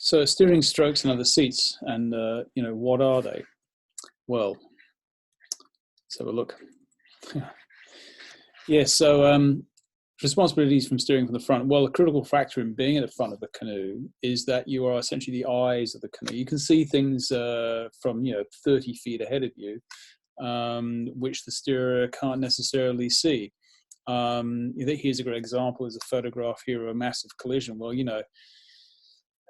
So steering strokes and other seats, and what are they? Well, let's have a look. Yeah, so responsibilities from steering from the front. Well, a critical factor in being at the front of the canoe is that you are essentially the eyes of the canoe. You can see things from 30 feet ahead of you, which the steerer can't necessarily see. Here's a great example: is a photograph here of a massive collision. Well,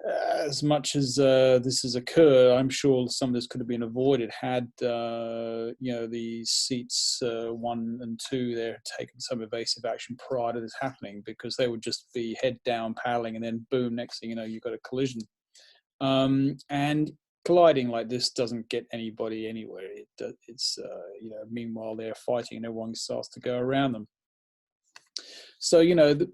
as much as this has occurred, I'm sure some of this could have been avoided had the seats 1 and 2 there taken some evasive action prior to this happening, because they would just be head down paddling, and then boom, next thing you know, you've got a collision. And colliding like this doesn't get anybody anywhere. It's meanwhile they're fighting and everyone starts to go around them. So the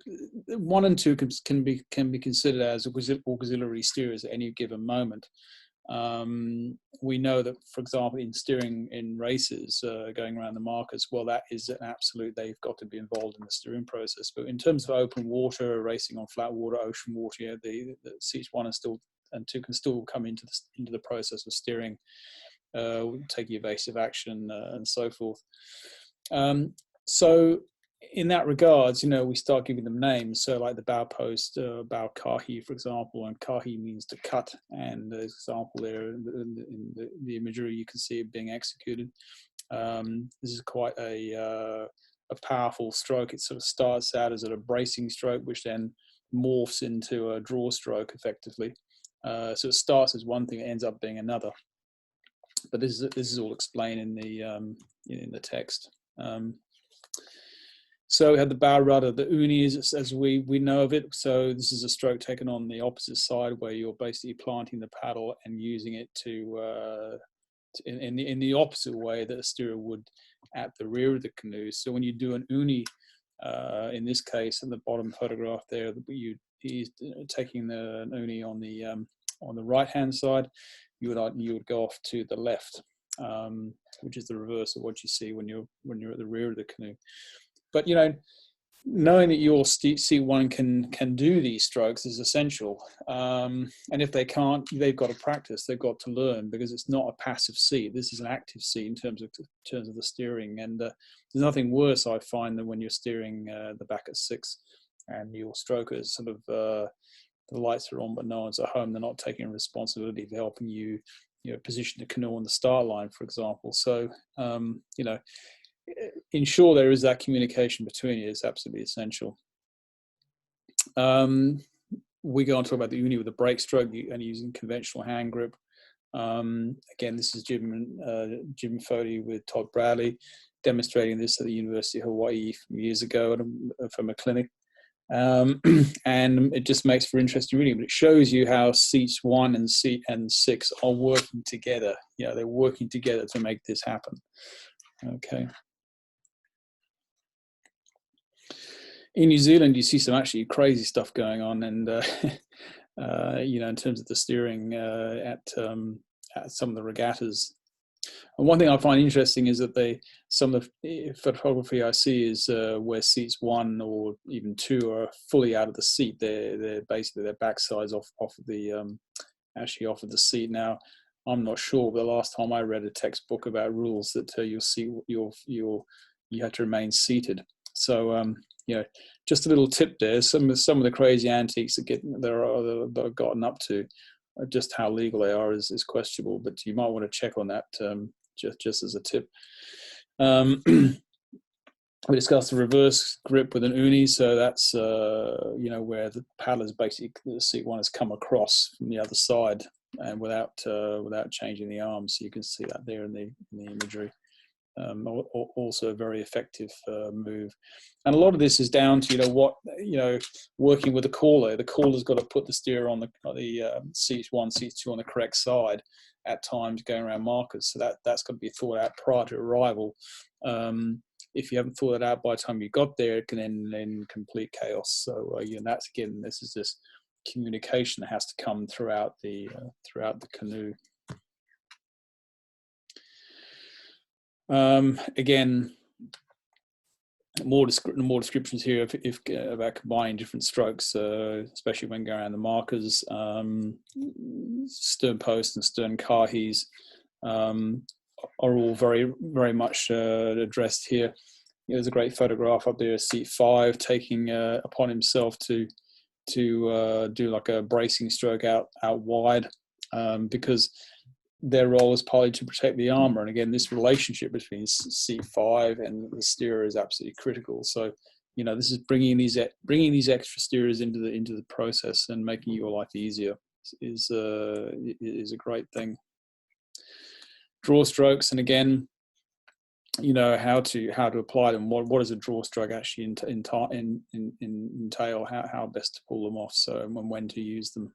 1 and 2 can be considered as auxiliary steerers at any given moment. We know that, for example, in steering in races, going around the markers, well, that is an absolute. They've got to be involved in the steering process. But in terms of open water, racing on flat water, ocean water, the seats 1 and 2 can still come into the process of steering, taking evasive action and so forth. So in that regards, we start giving them names. So like the bow post, bow kahi, for example, and kahi means to cut. And there's an example there in the imagery, you can see it being executed. This is quite a powerful stroke. It sort of starts out as a bracing stroke, which then morphs into a draw stroke effectively. So it starts as one thing, it ends up being another. But this is all explained in the text. So we have the bow rudder, the uni as we know of it. So this is a stroke taken on the opposite side, where you're basically planting the paddle and using it to in the opposite way that a steerer would at the rear of the canoe. So when you do an uni, in this case, in the bottom photograph there, he's taking the uni on the right hand side. You would go off to the left, which is the reverse of what you see when you're at the rear of the canoe. But knowing that your C1 can do these strokes is essential. And if they can't, they've got to practice. They've got to learn, because it's not a passive seat. This is an active seat in terms of the steering. And there's nothing worse, I find, than when you're steering the back at 6 and your strokers sort of the lights are on, but no one's at home. They're not taking responsibility for helping you, position the canoe on the start line, for example. So ensure there is that communication between you. It's absolutely essential. We go on to talk about the uni with the brake stroke and using conventional hand grip. Again, this is Jim Fody with Todd Bradley demonstrating this at the University of Hawaii years ago from a clinic. And it just makes for interesting reading, but it shows you how seats 1 and 6 are working together. They're working together to make this happen. Okay. In New Zealand, you see some actually crazy stuff going on, and in terms of the steering at some of the regattas. And one thing I find interesting is that some of the photography I see is where seats 1 or even 2 are fully out of the seat. They're basically their backsides off of the seat. Now, I'm not sure, but the last time I read a textbook about rules that you have to remain seated. So just a little tip there. Some of the crazy antiques that are gotten up to, just how legal they are is questionable. But you might want to check on that just as a tip. We discussed the reverse grip with an uni. So that's where the paddle is basically, the seat 1 has come across from the other side and without changing the arms. So you can see that there in the imagery. Also a very effective move, and a lot of this is down to working with the caller. The caller's got to put the steer on the seats 1, seats 2 on the correct side at times going around markers. So that's got to be thought out prior to arrival. If you haven't thought it out by the time you got there, it can end in complete chaos. So this is this communication that has to come throughout the canoe. Again, more descriptions here if about combining different strokes, especially when going around the markers. Stern post and stern kahis are all very much addressed here. There's a great photograph up there of seat 5 taking upon himself to do like a bracing stroke out wide, because their role is partly to protect the armor. And again, this relationship between seat 5 and the steerer is absolutely critical. So, this is bringing these extra steerers into the process and making your life easier is a great thing. Draw strokes, and again, how to apply them. What does a draw stroke actually entail? How best to pull them off? So, and when to use them.